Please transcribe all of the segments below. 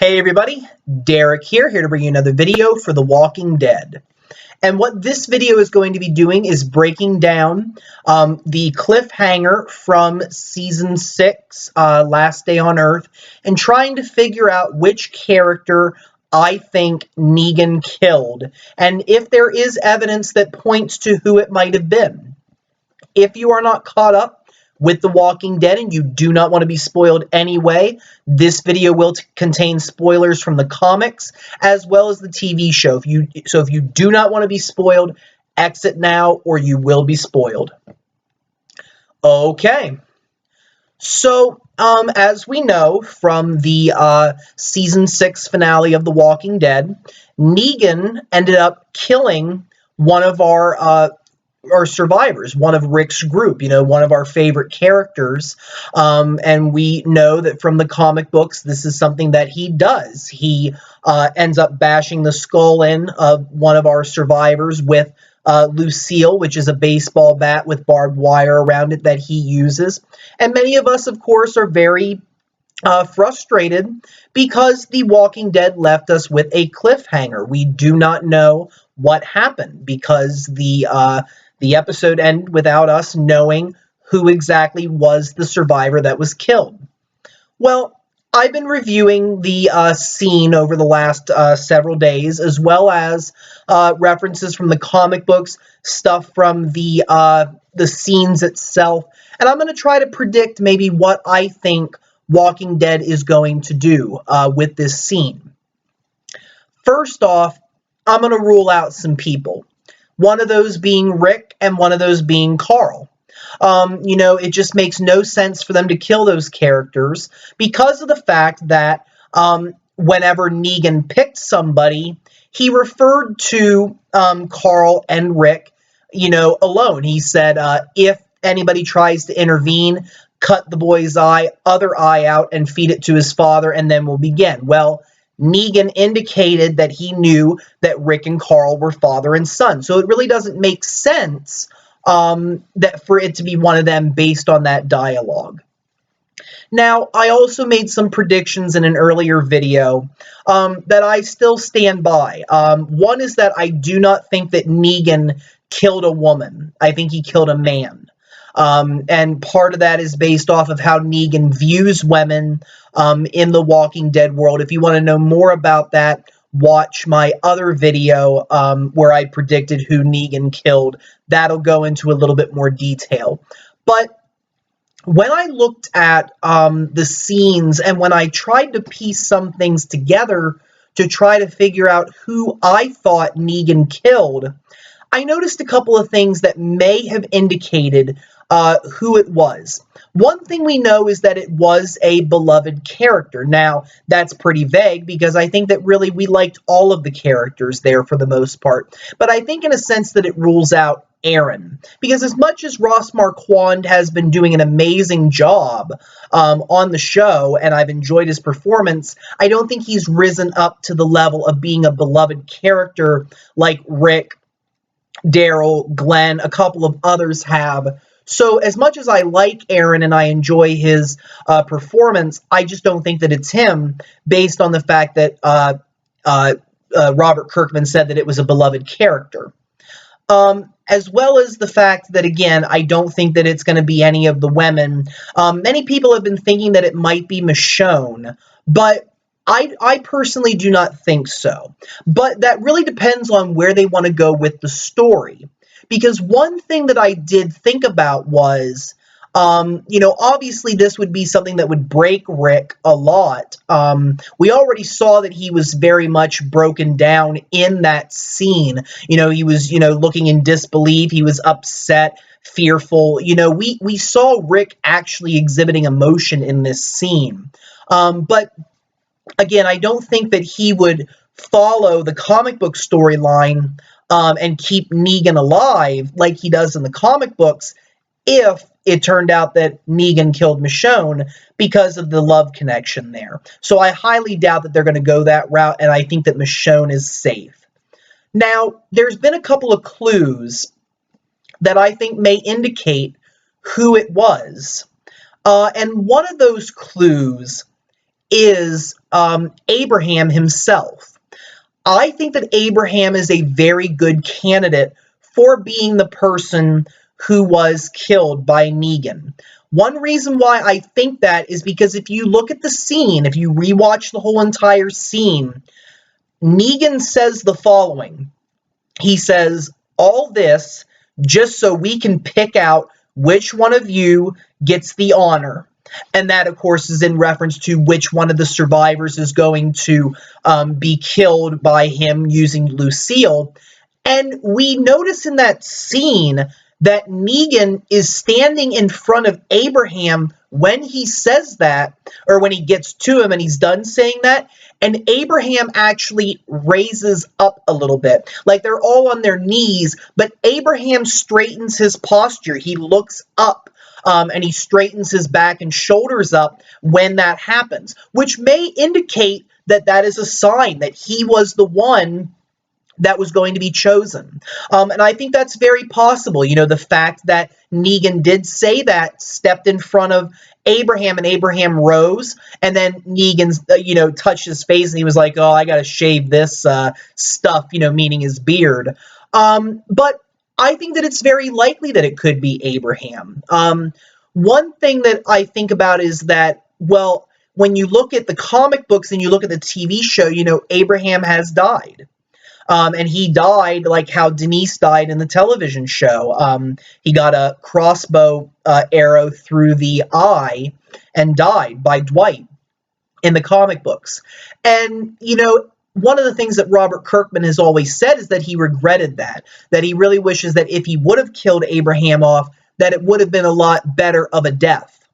Hey everybody, Derek here to bring you another video for The Walking Dead. And what this video is going to be doing is breaking down the cliffhanger from Season 6, Last Day on Earth, and trying to figure out which character I think Negan killed, and if there is evidence that points to who it might have been. If you are not caught up with The Walking Dead and you do not want to be spoiled anyway, this video will contain spoilers from the comics as well as the TV show. If you do not want to be spoiled, exit now or you will be spoiled. Okay. So, as we know from the Season 6 finale of The Walking Dead, Negan ended up killing one of our survivors, one of Rick's group, one of our favorite characters. And we know that from the comic books, this is something that he does. He ends up bashing the skull in of one of our survivors with Lucille, which is a baseball bat with barbed wire around it that he uses. And many of us, of course, are very frustrated because The Walking Dead left us with a cliffhanger. We do not know what happened because the episode ended without us knowing who exactly was the survivor that was killed. Well, I've been reviewing the scene over the last several days, as well as references from the comic books, stuff from the scenes itself, and I'm going to try to predict maybe what I think Walking Dead is going to do with this scene. First off, I'm going to rule out some people. One of those being Rick and one of those being Carl. It just makes no sense for them to kill those characters because of the fact that whenever Negan picked somebody, he referred to Carl and Rick, alone. He said, if anybody tries to intervene, cut the boy's other eye out and feed it to his father, and then we'll begin. Well, Negan indicated that he knew that Rick and Carl were father and son. So it really doesn't make sense that for it to be one of them based on that dialogue. Now, I also made some predictions in an earlier video that I still stand by. One is that I do not think that Negan killed a woman. I think he killed a man. And part of that is based off of how Negan views women in the Walking Dead world. If you want to know more about that, watch my other video where I predicted who Negan killed. That'll go into a little bit more detail. But when I looked at the scenes and when I tried to piece some things together to try to figure out who I thought Negan killed, I noticed a couple of things that may have indicated who it was. One thing we know is that it was a beloved character. Now, that's pretty vague because I think that really we liked all of the characters there for the most part. But I think in a sense that it rules out Aaron. Because as much as Ross Marquand has been doing an amazing job on the show, and I've enjoyed his performance, I don't think he's risen up to the level of being a beloved character like Rick, Daryl, Glenn, a couple of others have. So as much as I like Aaron and I enjoy his performance, I just don't think that it's him based on the fact that Robert Kirkman said that it was a beloved character. As well as the fact that, again, I don't think that it's going to be any of the women. Many people have been thinking that it might be Michonne, but I personally do not think so. But that really depends on where they want to go with the story. Because one thing that I did think about was, obviously this would be something that would break Rick a lot. We already saw that he was very much broken down in that scene. He was, looking in disbelief. He was upset, fearful. We saw Rick actually exhibiting emotion in this scene. But again, I don't think that he would follow the comic book storyline and keep Negan alive like he does in the comic books if it turned out that Negan killed Michonne because of the love connection there. So I highly doubt that they're going to go that route, and I think that Michonne is safe. Now, there's been a couple of clues that I think may indicate who it was. And one of those clues is Abraham himself. I think that Abraham is a very good candidate for being the person who was killed by Negan. One reason why I think that is because if you look at the scene, if you rewatch the whole entire scene, Negan says the following. He says, all this just so we can pick out which one of you gets the honor. And that, of course, is in reference to which one of the survivors is going to be killed by him using Lucille. And we notice in that scene that Negan is standing in front of Abraham when he says that, or when he gets to him and he's done saying that, and Abraham actually raises up a little bit. Like they're all on their knees, but Abraham straightens his posture. He looks up. And he straightens his back and shoulders up when that happens, which may indicate that that is a sign that he was the one that was going to be chosen. And I think that's very possible. You know, the fact that Negan did say that, stepped in front of Abraham, and Abraham rose, and then Negan, touched his face, and he was like, oh, I got to shave this stuff, meaning his beard. But I think that it's very likely that it could be Abraham. One thing that I think about is that, well, when you look at the comic books and you look at the TV show, Abraham has died. And he died like how Denise died in the television show. He got a crossbow arrow through the eye and died by Dwight in the comic books. And, one of the things that Robert Kirkman has always said is that he regretted that he really wishes that if he would have killed Abraham off, that it would have been a lot better of a death.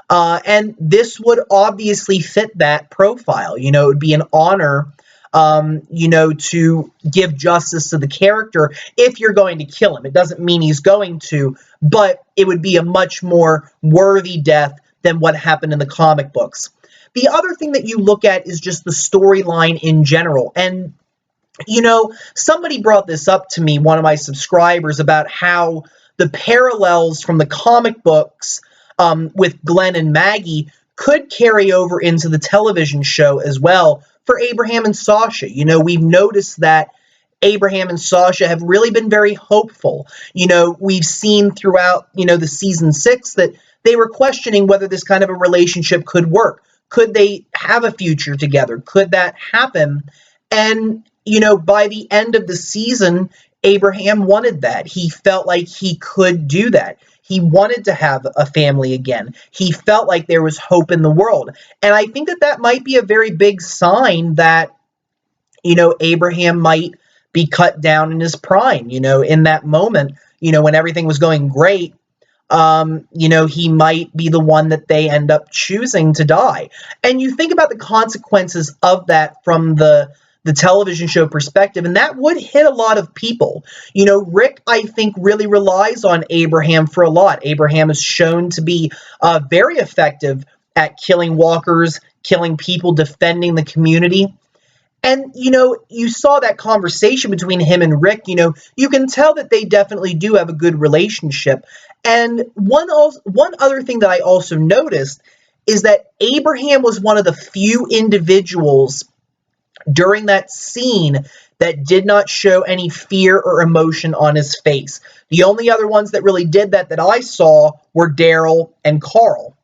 And this would obviously fit that profile. It would be an honor, to give justice to the character if you're going to kill him. It doesn't mean he's going to, but it would be a much more worthy death than what happened in the comic books. The other thing that you look at is just the storyline in general. And, somebody brought this up to me, one of my subscribers, about how the parallels from the comic books with Glenn and Maggie could carry over into the television show as well for Abraham and Sasha. We've noticed that Abraham and Sasha have really been very hopeful. We've seen throughout, the season 6 that they were questioning whether this kind of a relationship could work. Could they have a future together? Could that happen? And, by the end of the season, Abraham wanted that. He felt like he could do that. He wanted to have a family again. He felt like there was hope in the world. And I think that that might be a very big sign that, Abraham might be cut down in his prime, in that moment, when everything was going great. He might be the one that they end up choosing to die. And you think about the consequences of that from the television show perspective, and that would hit a lot of people. Rick, I think, really relies on Abraham for a lot. Abraham is shown to be very effective at killing walkers, killing people, defending the community. And, you saw that conversation between him and Rick. You can tell that they definitely do have a good relationship. And one other thing that I also noticed is that Abraham was one of the few individuals during that scene that did not show any fear or emotion on his face. The only other ones that really did that I saw were Daryl and Carl.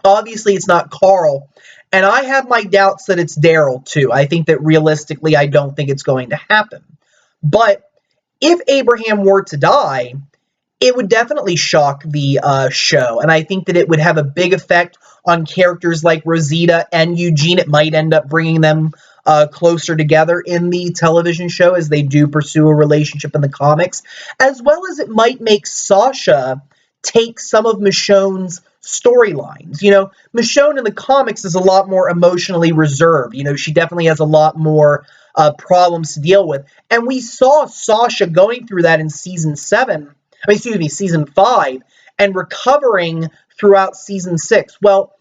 Obviously, it's not Carl. And I have my doubts that it's Daryl, too. I think that realistically, I don't think it's going to happen. But if Abraham were to die, it would definitely shock the show. And I think that it would have a big effect on characters like Rosita and Eugene. It might end up bringing them closer together in the television show as they do pursue a relationship in the comics. As well as it might make Sasha take some of Michonne's storylines. Michonne in the comics is a lot more emotionally reserved. She definitely has a lot more problems to deal with. And we saw Sasha going through that in season 5, and recovering throughout season 6. Well,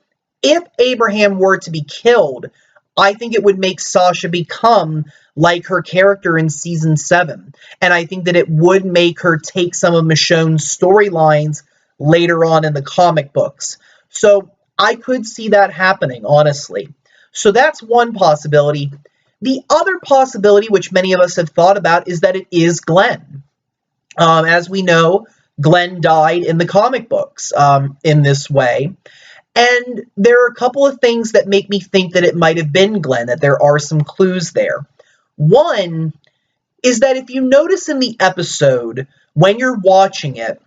if Abraham were to be killed, I think it would make Sasha become like her character in season 7. And I think that it would make her take some of Michonne's storylines later on in the comic books. So I could see that happening, honestly. So that's one possibility. The other possibility, which many of us have thought about, is that it is Glenn. As we know, Glenn died in the comic books in this way. And there are a couple of things that make me think that it might have been Glenn, that there are some clues there. One is that if you notice in the episode, when you're watching it,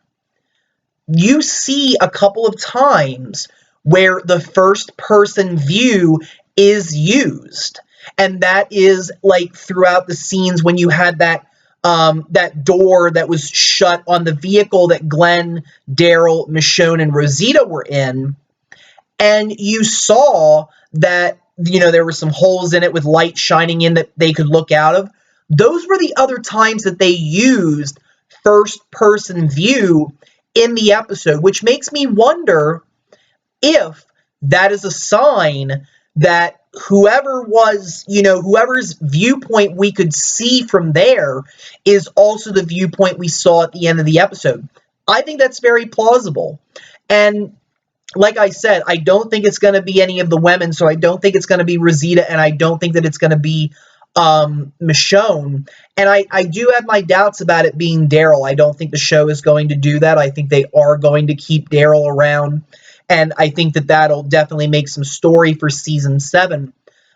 you see a couple of times where the first person view is used. And that is like throughout the scenes when you had that that door that was shut on the vehicle that Glenn, Daryl, Michonne, and Rosita were in. And you saw that, there were some holes in it with light shining in that they could look out of. Those were the other times that they used first person view in the episode, which makes me wonder if that is a sign that whoever's viewpoint we could see from there is also the viewpoint we saw at the end of the episode. I think that's very plausible. And like I said, I don't think it's going to be any of the women, so I don't think it's going to be Rosita, and I don't think that it's going to be Michonne. And I do have my doubts about it being Daryl. I don't think the show is going to do that. I think they are going to keep Daryl around, and I think that that'll definitely make some story for season 7.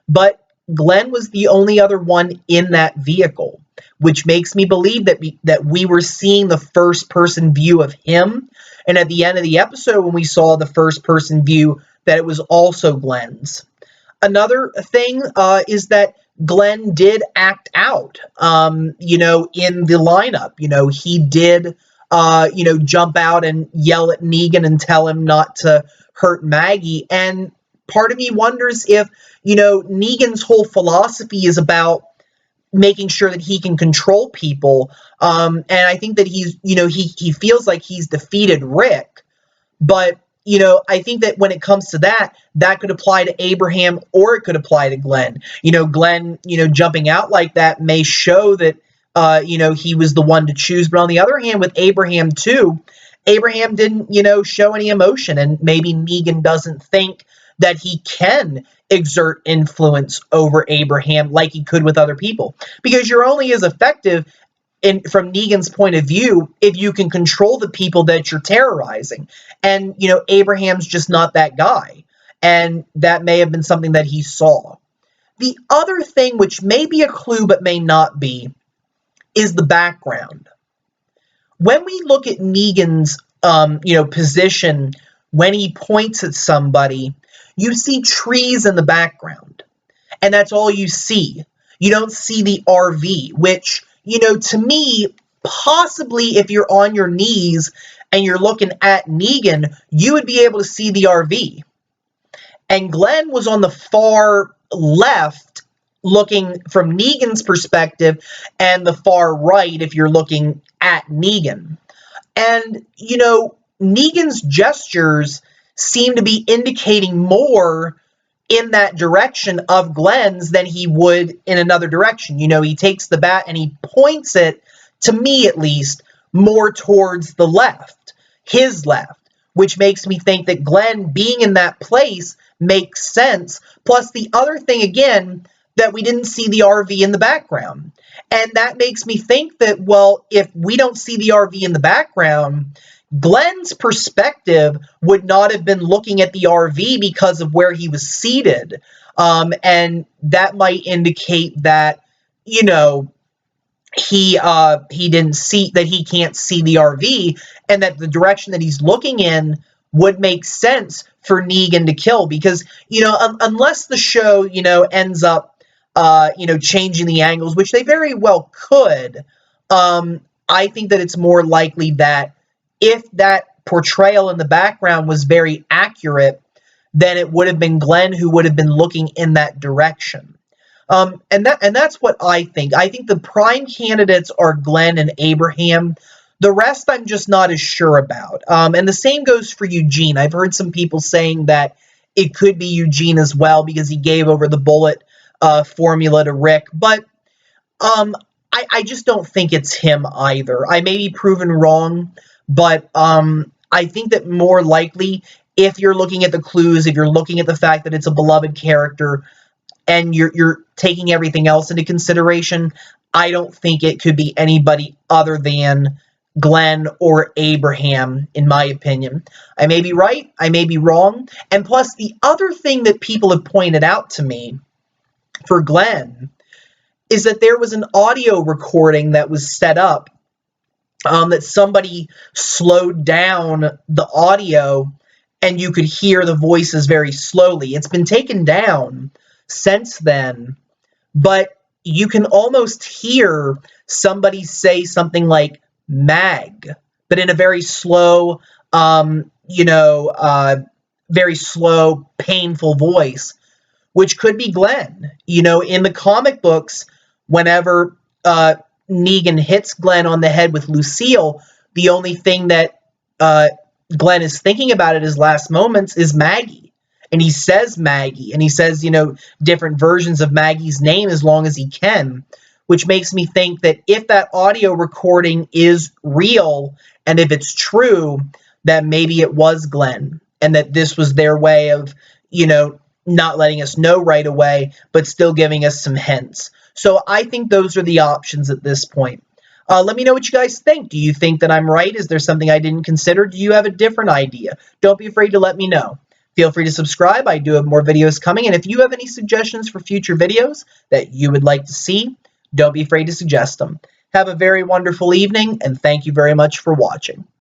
But Glenn was the only other one in that vehicle, which makes me believe that we were seeing the first-person view of him. And at the end of the episode, when we saw the first-person view, that it was also Glenn's. Another thing is that Glenn did act out, in the lineup. He did, jump out and yell at Negan and tell him not to hurt Maggie. And part of me wonders if, Negan's whole philosophy is about making sure that he can control people. And I think that he feels like he's defeated Rick. But, I think that when it comes to that could apply to Abraham or it could apply to Glenn. Glenn, jumping out like that may show that, he was the one to choose. But on the other hand, with Abraham too, Abraham didn't, show any emotion. And maybe Negan doesn't think that he can exert influence over Abraham like he could with other people. Because you're only as effective from Negan's point of view if you can control the people that you're terrorizing. And, Abraham's just not that guy. And that may have been something that he saw. The other thing, which may be a clue but may not be, is the background. When we look at Negan's, position when he points at somebody, you see trees in the background. And that's all you see. You don't see the RV, which, to me, possibly if you're on your knees and you're looking at Negan, you would be able to see the RV. And Glenn was on the far left looking from Negan's perspective and the far right if you're looking at Negan. And, Negan's gestures seem to be indicating more in that direction of Glenn's than he would in another direction. He takes the bat and he points it, to me at least, more towards the left, his left, which makes me think that Glenn being in that place makes sense. Plus the other thing, again, that we didn't see the RV in the background. And that makes me think that, well, if we don't see the RV in the background, Glenn's perspective would not have been looking at the RV because of where he was seated. And that might indicate that, he didn't see, that he can't see the RV, and that the direction that he's looking in would make sense for Negan to kill. Because, unless the show, ends up, changing the angles, which they very well could, I think that it's more likely that if that portrayal in the background was very accurate, then it would have been Glenn who would have been looking in that direction. And that's what I think. I think the prime candidates are Glenn and Abraham. The rest I'm just not as sure about. And the same goes for Eugene. I've heard some people saying that it could be Eugene as well because he gave over the bullet formula to Rick. But I just don't think it's him either. I may be proven wrong, but I think that more likely if you're looking at the clues, if you're looking at the fact that it's a beloved character, and you're taking everything else into consideration, I don't think it could be anybody other than Glenn or Abraham, in my opinion. I may be right, I may be wrong, and plus the other thing that people have pointed out to me for Glenn is that there was an audio recording that was set up, that somebody slowed down the audio and you could hear the voices very slowly. It's been taken down since then, but you can almost hear somebody say something like mag, but in a very slow, very slow, painful voice, which could be Glenn. In the comic books, whenever Negan hits Glenn on the head with Lucille, the only thing that Glenn is thinking about at his last moments is Maggie. And he says Maggie, and he says, different versions of Maggie's name as long as he can, which makes me think that if that audio recording is real, and if it's true, that maybe it was Glenn, and that this was their way of, not letting us know right away, but still giving us some hints. So I think those are the options at this point. Let me know what you guys think. Do you think that I'm right? Is there something I didn't consider? Do you have a different idea? Don't be afraid to let me know. Feel free to subscribe. I do have more videos coming. And if you have any suggestions for future videos that you would like to see, don't be afraid to suggest them. Have a very wonderful evening, and thank you very much for watching.